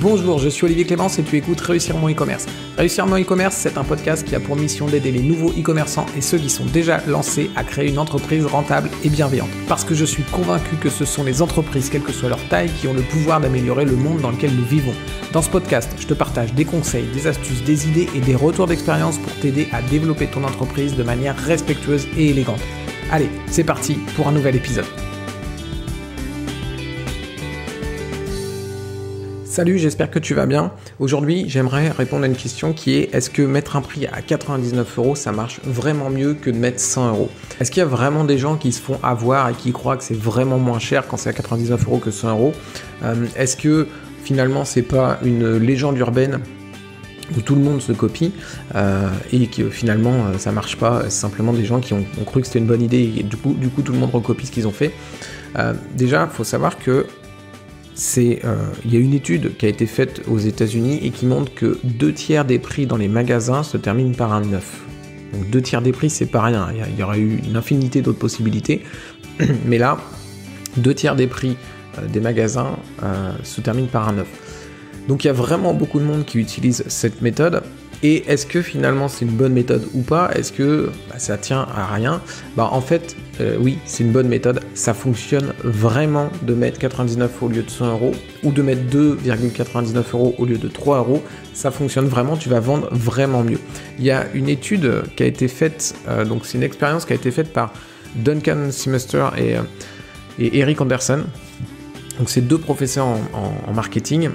Bonjour, je suis Olivier Clémence et tu écoutes Réussir mon e-commerce. Réussir mon e-commerce, c'est un podcast qui a pour mission d'aider les nouveaux e-commerçants et ceux qui sont déjà lancés à créer une entreprise rentable et bienveillante. Parce que je suis convaincu que ce sont les entreprises, quelle que soit leur taille, qui ont le pouvoir d'améliorer le monde dans lequel nous vivons. Dans ce podcast, je te partage des conseils, des astuces, des idées et des retours d'expérience pour t'aider à développer ton entreprise de manière respectueuse et élégante. Allez, c'est parti pour un nouvel épisode. Salut, j'espère que tu vas bien. Aujourd'hui, j'aimerais répondre à une question qui est: est-ce que mettre un prix à 99€, ça marche vraiment mieux que de mettre 100€? Est-ce qu'il y a vraiment des gens qui se font avoir et qui croient que c'est vraiment moins cher quand c'est à 99€ que 100€? Est-ce que finalement, c'est pas une légende urbaine où tout le monde se copie et que finalement ça marche pas? C'est simplement des gens qui ont cru que c'était une bonne idée et du coup tout le monde recopie ce qu'ils ont fait. Déjà, il faut savoir que il y a une étude qui a été faite aux États-Unis et qui montre que 2/3 des prix dans les magasins se terminent par un 9. Donc 2/3 des prix, c'est pas rien. Il y aurait eu une infinité d'autres possibilités, mais là, 2/3 des prix des magasins se terminent par un 9. Donc il y a vraiment beaucoup de monde qui utilise cette méthode. Et est-ce que finalement c'est une bonne méthode ou pas? Est-ce que ça tient à rien? En fait, oui, c'est une bonne méthode. Ça fonctionne vraiment de mettre 99 au lieu de 100€ ou de mettre 2,99€ au lieu de 3€. Ça fonctionne vraiment, tu vas vendre vraiment mieux. Il y a une étude qui a été faite, donc c'est une expérience qui a été faite par Duncan Semester et Eric Anderson. Donc c'est deux professeurs en marketing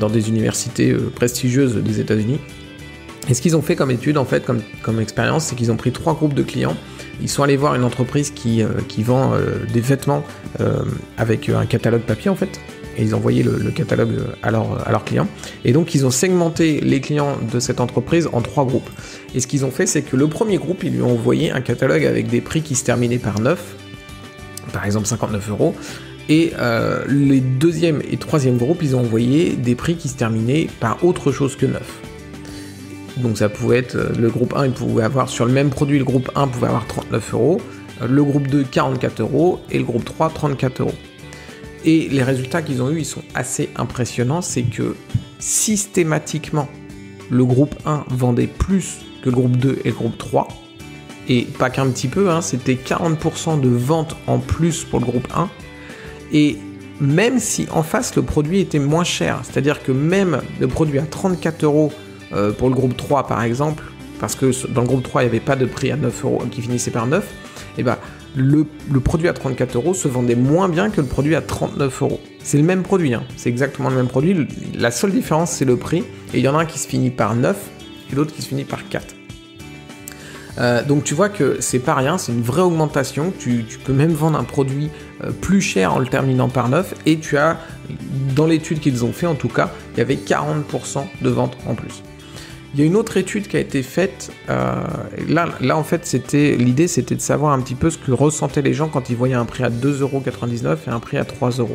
dans des universités prestigieuses des États-Unis. Et ce qu'ils ont fait comme étude, en fait, comme expérience, c'est qu'ils ont pris 3 groupes de clients. Ils sont allés voir une entreprise qui vend des vêtements avec un catalogue papier, en fait. Et ils envoyaient le catalogue à leurs clients. Et donc, ils ont segmenté les clients de cette entreprise en 3 groupes. Et ce qu'ils ont fait, c'est que le premier groupe, ils lui ont envoyé un catalogue avec des prix qui se terminaient par 9, par exemple 59€. Et les deuxième et troisième groupes, ils ont envoyé des prix qui se terminaient par autre chose que 9. Donc ça pouvait être, le groupe 1, il pouvait avoir sur le même produit, le groupe 1 pouvait avoir 39€, le groupe 2 44€ et le groupe 3 34€. Et les résultats qu'ils ont eu, ils sont assez impressionnants, c'est que systématiquement, le groupe 1 vendait plus que le groupe 2 et le groupe 3, et pas qu'un petit peu, c'était 40% de ventes en plus pour le groupe 1, et même si en face le produit était moins cher, c'est-à-dire que même le produit à 34€ pour le groupe 3 par exemple, parce que dans le groupe 3 il n'y avait pas de prix à 9€ qui finissait par 9, et le produit à 34€ se vendait moins bien que le produit à 39€. C'est le même produit, c'est exactement le même produit, la seule différence c'est le prix, et il y en a un qui se finit par 9 et l'autre qui se finit par 4. Donc tu vois que c'est pas rien, c'est une vraie augmentation. Tu peux même vendre un produit plus cher en le terminant par 9, et tu as, dans l'étude qu'ils ont fait en tout cas, il y avait 40% de ventes en plus. Il y a une autre étude qui a été faite, là en fait l'idée c'était de savoir un petit peu ce que ressentaient les gens quand ils voyaient un prix à 2,99€ et un prix à 3€.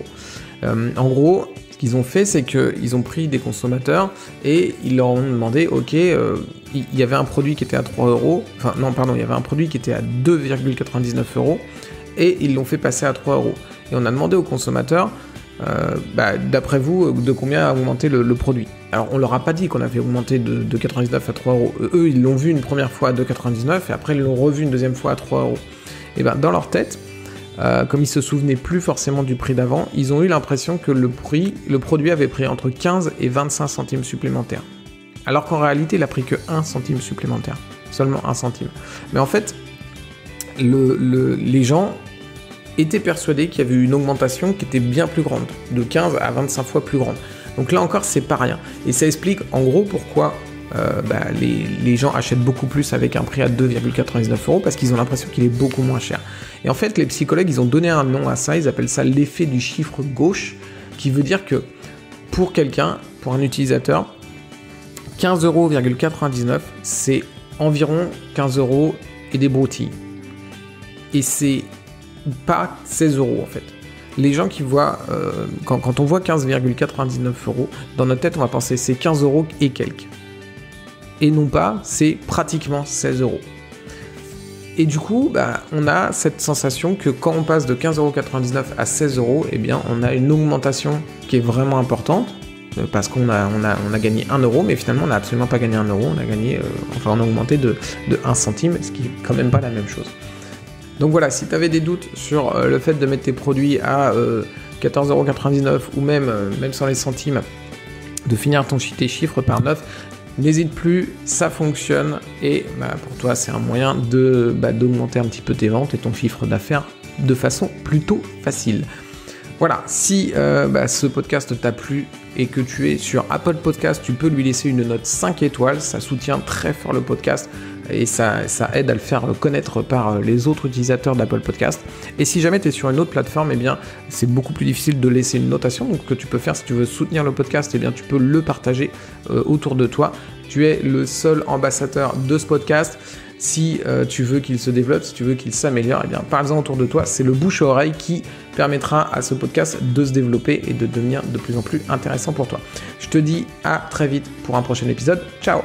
En gros, ce qu'ils ont fait, c'est qu'ils ont pris des consommateurs et ils leur ont demandé, ok, il y avait un produit qui était à 3€, il y avait un produit qui était à 2,99€ et ils l'ont fait passer à 3€. Et on a demandé aux consommateurs, d'après vous, de combien a augmenté le produit. Alors on leur a pas dit qu'on avait augmenté de 2,99€ à 3€. Eux, ils l'ont vu une première fois à 2,99€ et après ils l'ont revu une deuxième fois à 3€. Et dans leur tête, comme ils se souvenaient plus forcément du prix d'avant, ils ont eu l'impression que le produit avait pris entre 15 et 25 centimes supplémentaires. Alors qu'en réalité, il a pris que 1 centime supplémentaire. Seulement 1 centime. Mais en fait, les gens étaient persuadés qu'il y avait eu une augmentation qui était bien plus grande, de 15 à 25 fois plus grande. Donc là encore, c'est pas rien. Et ça explique en gros pourquoi les gens achètent beaucoup plus avec un prix à 2,99€, parce qu'ils ont l'impression qu'il est beaucoup moins cher. Et en fait, les psychologues, ils ont donné un nom à ça, ils appellent ça l'effet du chiffre gauche, qui veut dire que pour quelqu'un, pour un utilisateur, 15,99€, c'est environ 15€ et des broutilles. Et c'est pas 16€ en fait. Les gens qui voient, quand on voit 15,99€, dans notre tête on va penser c'est 15€ et quelques. Et non pas, c'est pratiquement 16€. Et du coup, on a cette sensation que quand on passe de 15,99€ à 16€, eh bien, on a une augmentation qui est vraiment importante. parce qu'on a gagné 1 euro, mais finalement on n'a absolument pas gagné 1 euro, on a gagné, on a augmenté de 1 centime, ce qui est quand même pas la même chose. Donc voilà, si tu avais des doutes sur le fait de mettre tes produits à 14,99€ ou même sans les centimes, de finir tes chiffres par 9, n'hésite plus, ça fonctionne et pour toi c'est un moyen d'augmenter un petit peu tes ventes et ton chiffre d'affaires de façon plutôt facile. Voilà, si ce podcast t'a plu et que tu es sur Apple Podcast, tu peux lui laisser une note 5 étoiles, ça soutient très fort le podcast et ça aide à le faire connaître par les autres utilisateurs d'Apple Podcast. Et si jamais tu es sur une autre plateforme, c'est beaucoup plus difficile de laisser une notation. Donc ce que tu peux faire si tu veux soutenir le podcast, tu peux le partager autour de toi. Tu es le seul ambassadeur de ce podcast. Si tu veux qu'il se développe, si tu veux qu'il s'améliore, parle-en autour de toi. C'est le bouche à oreille qui permettra à ce podcast de se développer et de devenir de plus en plus intéressant pour toi. Je te dis à très vite pour un prochain épisode. Ciao!